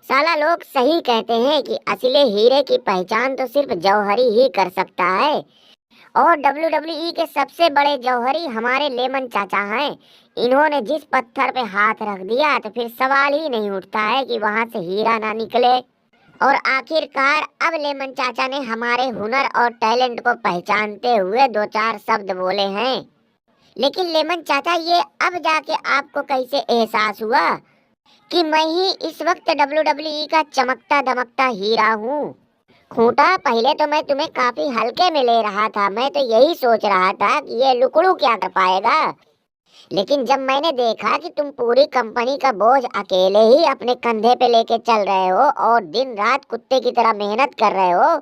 साला लोग सही कहते हैं कि असली हीरे की पहचान तो सिर्फ जौहरी ही कर सकता है। और डब्ल्यूडब्ल्यूई के सबसे बड़े जौहरी हमारे लेमन चाचा हैं। इन्होंने जिस पत्थर पे हाथ रख दिया तो फिर सवाल ही नहीं उठता है कि वहां से हीरा ना निकले। और आखिरकार अब लेमन चाचा ने हमारे हुनर और टैलेंट को पहचानते हुए दो चार शब्द बोले हैं। लेकिन लेमन चाचा, ये अब जाके आपको कैसे एहसास हुआ कि मैं ही इस वक्त डब्ल्यूडब्ल्यूई का चमकता दमकता हीरा हूँ? खूंटा, पहले तो मैं तुम्हें काफी हल्के में ले रहा था। मैं तो यही सोच रहा था कि ये लुकड़ू क्या कर पाएगा। लेकिन जब मैंने देखा कि तुम पूरी कंपनी का बोझ अकेले ही अपने कंधे पे लेके चल रहे हो और दिन रात कुत्ते की तरह मेहनत कर रहे हो,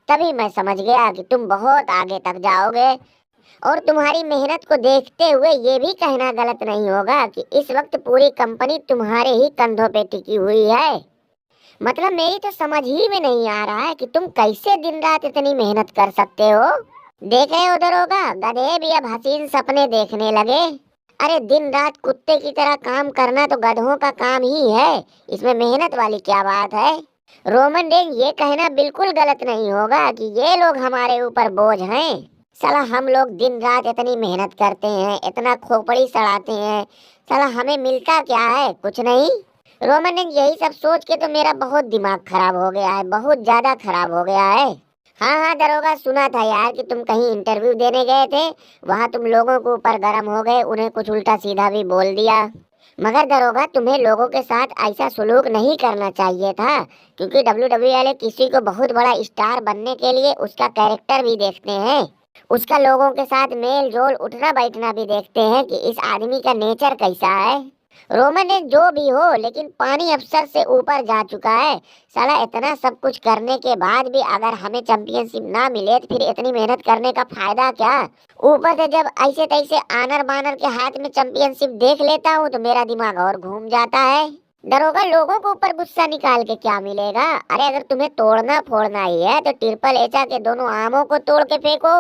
तभी मैं समझ गया कि तुम बहुत आगे तक जाओगे। और तुम्हारी मेहनत को देखते हुए ये भी कहना गलत नहीं होगा कि इस वक्त पूरी कंपनी तुम्हारे ही कंधों पे टिकी हुई है। मतलब मेरी तो समझ ही में नहीं आ रहा है कि तुम कैसे दिन रात इतनी मेहनत कर सकते हो। देख रहे उधर होगा, गधे भी अब हसीन सपने देखने लगे। अरे दिन रात कुत्ते की तरह काम करना तो गधों का काम ही है, इसमें मेहनत वाली क्या बात है। रोमन रेंज, ये कहना बिल्कुल गलत नहीं होगा कि ये लोग हमारे ऊपर बोझ हैं। साला हम लोग दिन रात इतनी मेहनत करते हैं, इतना खोपड़ी सड़ाते हैं, साला हमें मिलता क्या है? कुछ नहीं। रोमन रेंज, यही सब सोच के तो मेरा बहुत दिमाग खराब हो गया है, बहुत ज्यादा खराब हो गया है। हाँ हाँ दरोगा, सुना था यार कि तुम कहीं इंटरव्यू देने गए थे, वहाँ तुम लोगों के ऊपर गर्म हो गए, उन्हें कुछ उल्टा सीधा भी बोल दिया। मगर दरोगा, तुम्हें लोगों के साथ ऐसा सलूक नहीं करना चाहिए था, क्योंकि डब्ल्यूडब्ल्यूई वाले किसी को बहुत बड़ा स्टार बनने के लिए उसका कैरेक्टर भी देखते हैं, उसका लोगों के साथ मेल जोल उठना बैठना भी देखते हैं कि इस आदमी का नेचर कैसा है। रोमन ने जो भी हो, लेकिन पानी अफसर से ऊपर जा चुका है। साला इतना सब कुछ करने के बाद भी अगर हमें चैंपियनशिप ना मिले तो फिर इतनी मेहनत करने का फायदा क्या? ऊपर से जब ऐसे तैसे आनर बानर के हाथ में चैंपियनशिप देख लेता हूँ तो मेरा दिमाग और घूम जाता है। दरोगा, लोगों के ऊपर गुस्सा निकाल के क्या मिलेगा? अरे अगर तुम्हें तोड़ना फोड़ना ही है तो ट्रिपल एचा के दोनों आमों को तोड़ के फेंको,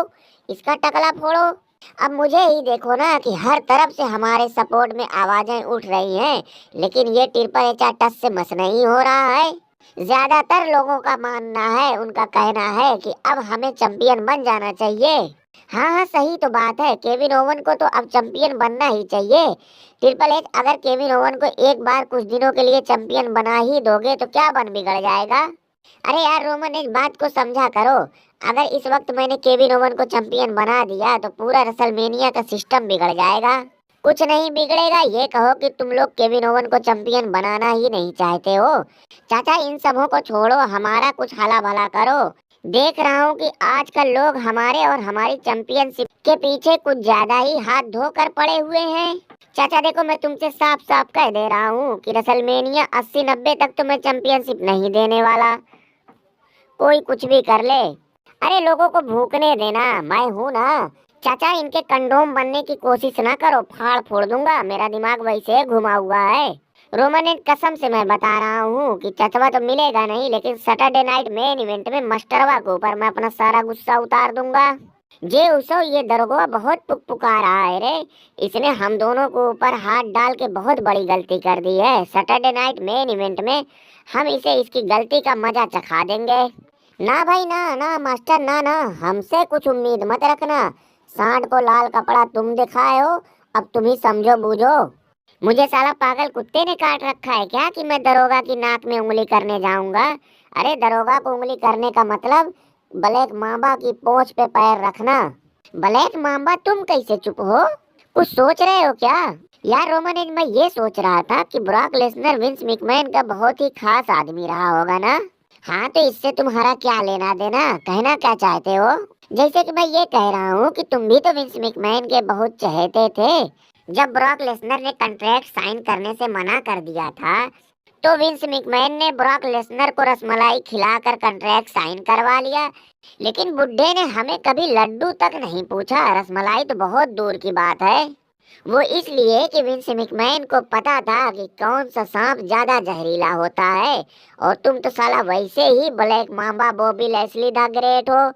इसका टकला फोड़ो। अब मुझे ही देखो ना कि हर तरफ से हमारे सपोर्ट में आवाजें उठ रही हैं, लेकिन ये ट्रिपल एच टस से मस नहीं हो रहा है। ज्यादातर लोगों का मानना है, उनका कहना है कि अब हमें चैंपियन बन जाना चाहिए। हाँ हाँ, सही तो बात है, केविन ओवन को तो अब चैंपियन बनना ही चाहिए। ट्रिपल एच, अगर केविन ओवन को एक बार कुछ दिनों के लिए चैंपियन बना ही दोगे तो क्या बन बिगड़ जाएगा? अरे यार रोमन, इस बात को समझा करो। अगर इस वक्त मैंने केविन ओवन को चैंपियन बना दिया तो पूरा रेसलमेनिया का सिस्टम बिगड़ जाएगा। कुछ नहीं बिगड़ेगा, ये कहो कि तुम लोग केविन ओवन को चैंपियन बनाना ही नहीं चाहते हो। चाचा, इन सबों को छोड़ो, हमारा कुछ हला भला करो। देख रहा हूँ कि आजकल लोग हमारे और हमारी चैंपियनशिप के पीछे कुछ ज्यादा ही हाथ धोकर पड़े हुए हैं। चाचा देखो, मैं तुमसे साफ साफ कह दे रहा हूँ कि रेसलमेनिया 80-90 तक तो मैं चैंपियनशिप नहीं देने वाला, कोई कुछ भी कर ले। अरे लोगों को भूखने देना, मैं हूँ ना। चाचा, इनके कंडोम बनने की कोशिश ना करो, फाड़ फोड़ दूंगा, मेरा दिमाग वैसे घुमा हुआ है। रोमन, एक कसम से मैं बता रहा हूँ कि चचवा तो मिलेगा नहीं, लेकिन सैटरडे नाइट मेन इवेंट में मास्टरवा के ऊपर मैं अपना सारा गुस्सा उतार दूंगा। जे उसो, ये दरोगा बहुत पुकार रहा है रे। इसने हम दोनों को ऊपर हाथ डाल के बहुत बड़ी गलती कर दी है। सैटरडे नाइट मेन इवेंट में हम इसे इसकी गलती का मजा चखा देंगे। ना भाई ना ना मास्टर, ना ना, हमसे कुछ उम्मीद मत रखना। सांड को लाल कपड़ा तुम दिखाए हो, अब तुम ही समझो बूझो। मुझे साला पागल कुत्ते ने काट रखा है क्या कि मैं दरोगा की नाक में उंगली करने जाऊंगा? अरे दरोगा को उंगली करने का मतलब ब्लैक मांबा की पोंछ पे पैर रखना। ब्लैक मांबा, तुम कैसे चुप हो? कुछ सोच रहे हो क्या? यार रोमन, एक मैं ये सोच रहा था कि ब्रॉक लेसनर विंस मैकमैन का बहुत ही खास आदमी रहा होगा ना। हाँ तो इससे तुम्हारा क्या लेना देना? कहना क्या चाहते हो? जैसे कि मैं ये कह रहा हूँ कि तुम भी तो विंस मैकमैन के बहुत चहेते थे। जब ब्रॉक लेसनर ने कॉन्ट्रैक्ट साइन करने से मना कर दिया था तो विंस मैकमैन ने ब्रॉक लेसनर को रसमलाई खिलाकर कॉन्ट्रैक्ट साइन करवा लिया। लेकिन बुड्ढे ने हमें कभी लड्डू तक नहीं पूछा, रसमलाई तो बहुत दूर की बात है। वो इसलिए कि विंस मैकमैन को पता था कि कौन सा सांप ज्यादा जहरीला होता है। और तुम तो साला वैसे ही black mamba Bobby Leslie the great हो,